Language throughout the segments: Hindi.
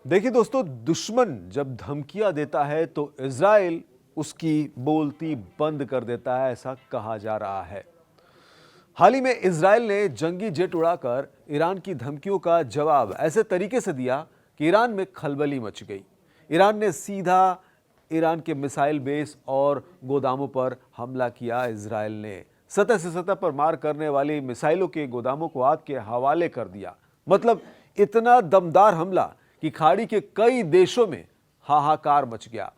देखिए दोस्तों, दुश्मन जब धमकियां देता है तो इजराइल उसकी बोलती बंद कर देता है, ऐसा कहा जा रहा है। हाल ही में इजराइल ने जंगी जेट उड़ाकर ईरान की धमकियों का जवाब ऐसे तरीके से दिया कि ईरान में खलबली मच गई। ईरान ने सीधा ईरान के मिसाइल बेस और गोदामों पर हमला किया। इजराइल ने सतह से सतह पर मार करने वाली मिसाइलों के गोदामों को आग के हवाले कर दिया। मतलब इतना दमदार हमला कि खाड़ी के कई देशों में हाहाकार मच गया।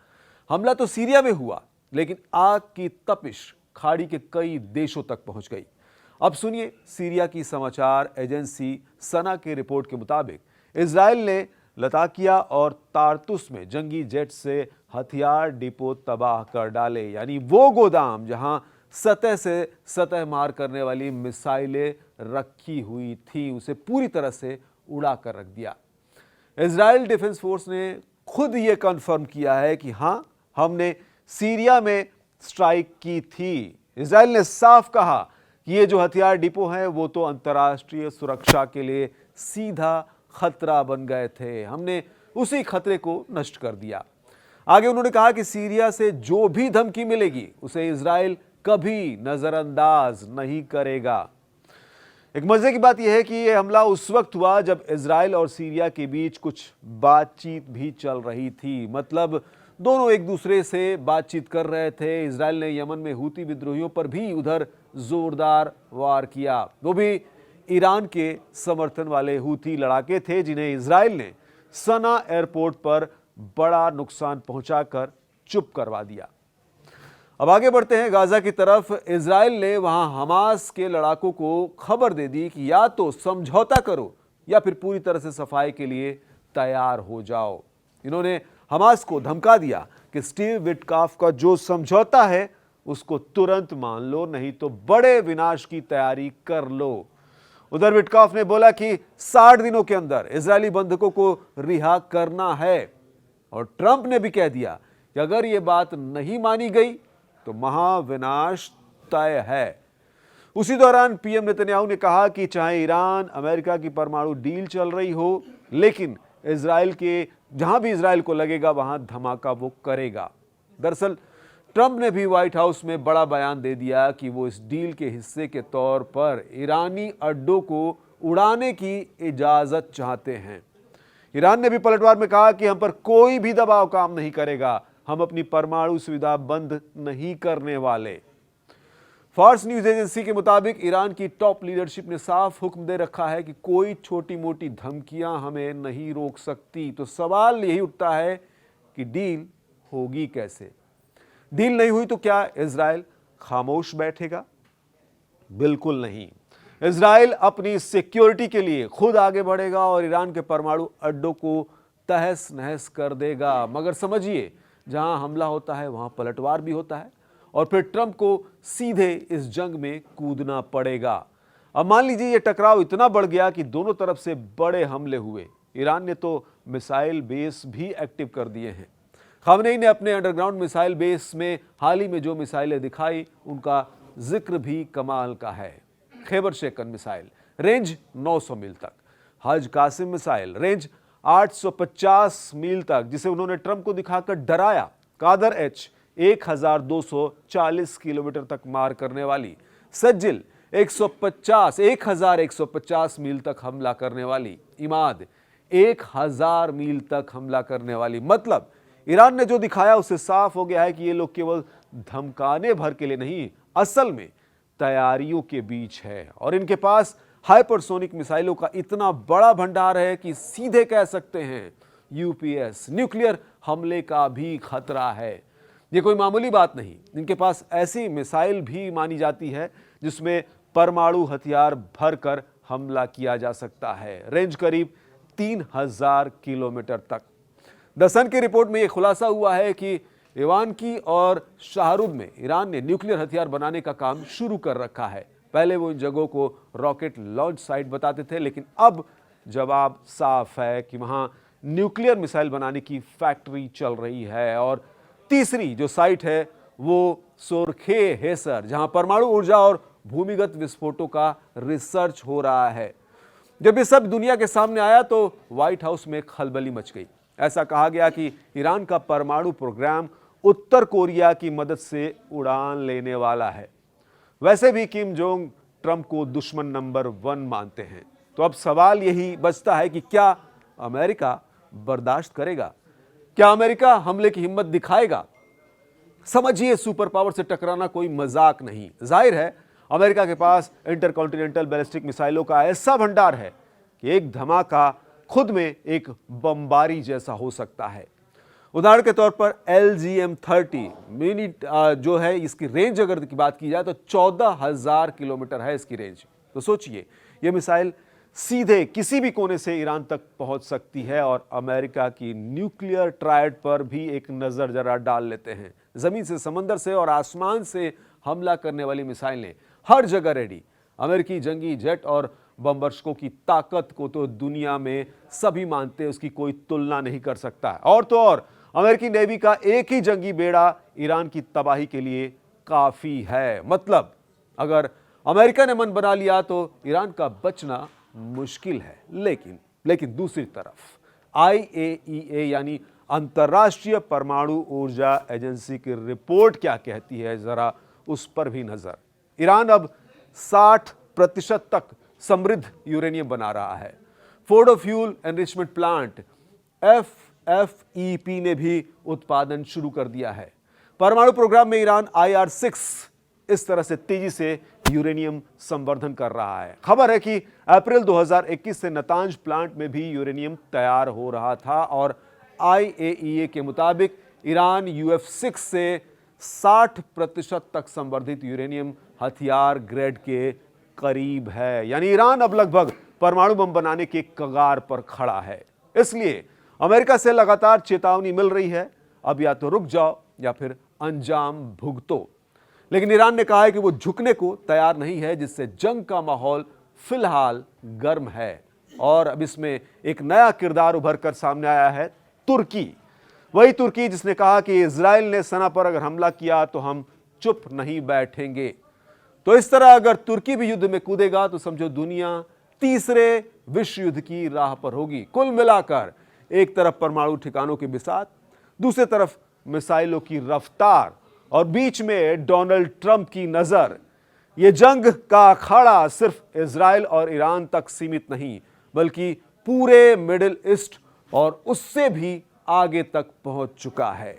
हमला तो सीरिया में हुआ, लेकिन आग की तपिश खाड़ी के कई देशों तक पहुंच गई। अब सुनिए सीरिया की समाचार एजेंसी सना की रिपोर्ट के मुताबिक इजराइल ने लताकिया और तारतुस में जंगी जेट से हथियार डिपो तबाह कर डाले, यानी वो गोदाम जहां सतह से सतह मार करने वाली मिसाइलें रखी हुई थी, उसे पूरी तरह से उड़ा कर रख दिया। इजराइल डिफेंस फोर्स ने खुद ये कंफर्म किया है कि हां, हमने सीरिया में स्ट्राइक की थी। इजराइल ने साफ कहा कि ये जो हथियार डिपो हैं वो तो अंतर्राष्ट्रीय सुरक्षा के लिए सीधा खतरा बन गए थे, हमने उसी खतरे को नष्ट कर दिया। आगे उन्होंने कहा कि सीरिया से जो भी धमकी मिलेगी उसे इजराइल कभी नजरअंदाज नहीं करेगा। एक मजे की बात यह है कि यह हमला उस वक्त हुआ जब इजराइल और सीरिया के बीच कुछ बातचीत भी चल रही थी। मतलब दोनों एक दूसरे से बातचीत कर रहे थे। इजराइल ने यमन में हूती विद्रोहियों पर भी उधर जोरदार वार किया। वो भी ईरान के समर्थन वाले हूती लड़ाके थे, जिन्हें इजराइल ने सना एयरपोर्ट पर बड़ा नुकसान पहुंचाकर चुप करवा दिया। अब आगे बढ़ते हैं गाजा की तरफ। इजराइल ने वहां हमास के लड़ाकों को खबर दे दी कि या तो समझौता करो या फिर पूरी तरह से सफाई के लिए तैयार हो जाओ। इन्होंने हमास को धमका दिया कि स्टीव विटकॉफ का जो समझौता है उसको तुरंत मान लो, नहीं तो बड़े विनाश की तैयारी कर लो। उधर विटकॉफ ने बोला कि 60 दिनों के अंदर इजरायली बंधकों को रिहा करना है, और ट्रंप ने भी कह दिया कि अगर यह बात नहीं मानी गई तो महाविनाश तय है। उसी दौरान पीएम नेतन्याहू ने कहा कि चाहे ईरान अमेरिका की परमाणु डील चल रही हो, लेकिन इजराइल के जहां भी इजराइल को लगेगा वहां धमाका वो करेगा। दरअसल ट्रंप ने भी व्हाइट हाउस में बड़ा बयान दे दिया कि वो इस डील के हिस्से के तौर पर ईरानी अड्डों को उड़ाने की इजाजत चाहते हैं। ईरान ने भी पलटवार में कहा कि हम पर कोई भी दबाव काम नहीं करेगा, हम अपनी परमाणु सुविधा बंद नहीं करने वाले। फार्स न्यूज एजेंसी के मुताबिक ईरान की टॉप लीडरशिप ने साफ हुक्म दे रखा है कि कोई छोटी मोटी धमकियां हमें नहीं रोक सकती। तो सवाल यही उठता है कि डील होगी कैसे? डील नहीं हुई तो क्या इजराइल खामोश बैठेगा? बिल्कुल नहीं। इजराइल अपनी सिक्योरिटी के लिए खुद आगे बढ़ेगा और ईरान के परमाणु अड्डों को तहस नहस कर देगा। मगर समझिए, जहां हमला होता है वहां पलटवार भी होता है, और फिर ट्रंप को सीधे इस जंग में कूदना पड़ेगा। अब मान लीजिए यह टकराव इतना बढ़ गया कि दोनों तरफ से बड़े हमले हुए। ईरान ने तो मिसाइल बेस भी एक्टिव कर दिए हैं। खामनेई ने अपने अंडरग्राउंड मिसाइल बेस में हाल ही में जो मिसाइलें दिखाई उनका जिक्र भी कमाल का है। खैबर शेकन मिसाइल, रेंज 900 मील तक। हज कासिम मिसाइल, रेंज 850 मील तक, जिसे उन्होंने ट्रंप को दिखाकर डराया। कादर एच 1240 किलोमीटर तक मार करने वाली। सज्जिल 1150 मील तक हमला करने वाली। इमाद 1000 मील तक हमला करने वाली। मतलब ईरान ने जो दिखाया उससे साफ हो गया है कि ये लोग केवल धमकाने भर के लिए नहीं, असल में तैयारियों के बीच है। और इनके पास हाइपरसोनिक मिसाइलों का इतना बड़ा भंडार है कि सीधे कह सकते हैं यूपीएस, न्यूक्लियर हमले का भी खतरा है। ये कोई मामूली बात नहीं। इनके पास ऐसी मिसाइल भी मानी जाती है जिसमें परमाणु हथियार भरकर हमला किया जा सकता है। रेंज करीब 3000 किलोमीटर तक। द सन की रिपोर्ट में यह खुलासा हुआ है कि इवानकी और शाहरुद में ईरान ने न्यूक्लियर हथियार बनाने का काम शुरू कर रखा है। पहले वो इन जगहों को रॉकेट लॉन्च साइट बताते थे, लेकिन अब जवाब साफ है कि वहां न्यूक्लियर मिसाइल बनाने की फैक्ट्री चल रही है। और तीसरी जो साइट है वो सोरखे हेसर, जहां परमाणु ऊर्जा और भूमिगत विस्फोटों का रिसर्च हो रहा है। जब ये सब दुनिया के सामने आया तो व्हाइट हाउस में खलबली मच गई। ऐसा कहा गया कि ईरान का परमाणु प्रोग्राम उत्तर कोरिया की मदद से उड़ान लेने वाला है। वैसे भी किम जोंग ट्रंप को दुश्मन नंबर 1 मानते हैं। तो अब सवाल यही बचता है कि क्या अमेरिका बर्दाश्त करेगा? क्या अमेरिका हमले की हिम्मत दिखाएगा? समझिए, सुपर पावर से टकराना कोई मजाक नहीं। जाहिर है अमेरिका के पास इंटरकॉन्टिनेंटल बैलिस्टिक मिसाइलों का ऐसा भंडार है कि एक धमाका खुद में एक बमबारी जैसा हो सकता है। उदाहरण के तौर पर LGM-30 मिनी जो है, इसकी रेंज अगर की बात की जाए तो 14,000 किलोमीटर है इसकी रेंज। तो सोचिए, यह मिसाइल सीधे किसी भी कोने से ईरान तक पहुंच सकती है। और अमेरिका की न्यूक्लियर ट्रायड पर भी एक नजर जरा डाल लेते हैं। जमीन से, समंदर से और आसमान से हमला करने वाली मिसाइलें हर जगह रेडी। अमेरिकी जंगी जेट और बमबर्षकों की ताकत को तो दुनिया में सभी मानते हैं, उसकी कोई तुलना नहीं कर सकता। और तो और अमेरिकी नेवी का एक ही जंगी बेड़ा ईरान की तबाही के लिए काफी है। मतलब अगर अमेरिका ने मन बना लिया तो ईरान का बचना मुश्किल है। लेकिन दूसरी तरफ IAEA यानी अंतर्राष्ट्रीय परमाणु ऊर्जा एजेंसी की रिपोर्ट क्या कहती है, जरा उस पर भी नजर। ईरान अब 60% तक समृद्ध यूरेनियम बना रहा है। Fordow fuel enrichment plant FFEP ने भी उत्पादन शुरू कर दिया है। परमाणु प्रोग्राम में ईरान IR-6 इस तरह से तेजी से यूरेनियम संवर्धन कर रहा है। खबर है कि अप्रैल 2021 से नतांज प्लांट में भी यूरेनियम तैयार हो रहा था और IAEA के मुताबिक ईरान UF-6 से 60% तक संवर्धित यूरेनियम हथियार ग्रेड के करीब है। यानी ईरान अब लगभग परमाणु बम बनाने के कगार पर खड़ा है। इसलिए अमेरिका से लगातार चेतावनी मिल रही है, अब या तो रुक जाओ या फिर अंजाम भुगतो। लेकिन ईरान ने कहा है कि वो झुकने को तैयार नहीं है, जिससे जंग का माहौल फिलहाल गर्म है। और अब इसमें एक नया किरदार उभर कर सामने आया है, तुर्की। वही तुर्की जिसने कहा कि इजराइल ने सना पर अगर हमला किया तो हम चुप नहीं बैठेंगे। तो इस तरह अगर तुर्की भी युद्ध में कूदेगा तो समझो दुनिया तीसरे विश्व युद्ध की राह पर होगी। कुल मिलाकर एक तरफ परमाणु ठिकानों के बिसात, दूसरी तरफ मिसाइलों की रफ्तार और बीच में डोनाल्ड ट्रंप की नजर। यह जंग का अखाड़ा सिर्फ इजराइल और ईरान तक सीमित नहीं, बल्कि पूरे मिडिल ईस्ट और उससे भी आगे तक पहुंच चुका है।